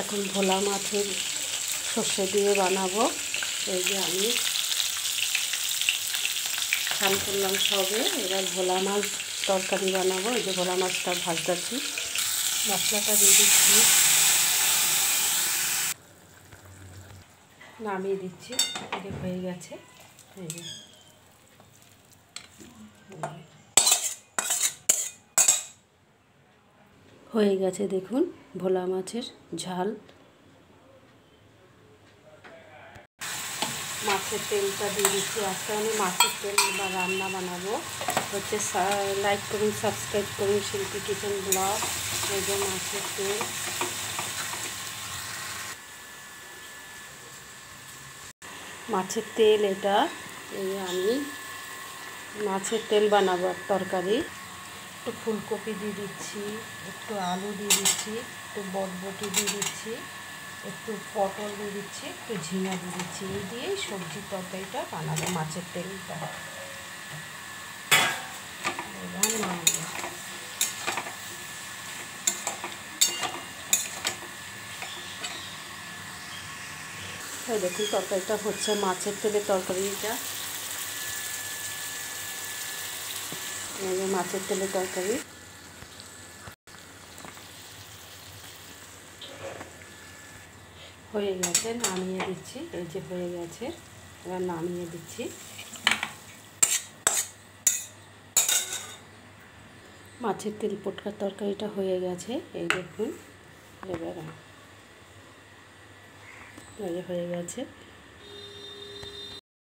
এখন ভোলা মাছের সর্ষে দিয়ে বানাবো। এই যে আমি স্নান করলাম সবে, এবার ভোলা মাছ তরকারি বানাবো। এই যে ভোলা মাছটা ভাজতেছি, মশলাটা দিয়ে দিচ্ছি, নামিয়ে দিচ্ছি। এটা হয়ে গেছে। এই যে হয়ে গেছে, দেখুন ভোলা মাছের ঝাল। মাছের তেলটা দিয়ে দিচ্ছি। আজকে আমি মাছের তেল বা রান্না বানাবো। হচ্ছে লাইক করুন, সাবস্ক্রাইব করুন শিল্পী কিচেন ব্লগ। এই যে মাছের তেল, মাছের তেল এটা। এই আমি মাছের তেল বানাবো তরকারি। একটু ফুলকপি দিয়ে দিচ্ছি, একটু আলু দিয়ে দিচ্ছি, একটু বরবটি দিয়ে দিচ্ছি, একটু পটল দিয়ে দিচ্ছি, একটু ঝিঙা দিয়ে দিচ্ছি। এই দিয়েই সবজির তরকারিটা বানাবো মাছের তেলটা। এই দেখুন তরকারিটা হচ্ছে, মাছের তেলের তরকারিটা। মাছের তেলের তরকারি হয়ে গেছে, নামিয়ে দিচ্ছি। এই যে হয়ে গেছে, এবার নামিয়ে দিচ্ছি। মাছের তেল পটকার তরকারিটা হয়ে গেছে। এই দেখুন, এবার হয়ে গেছে।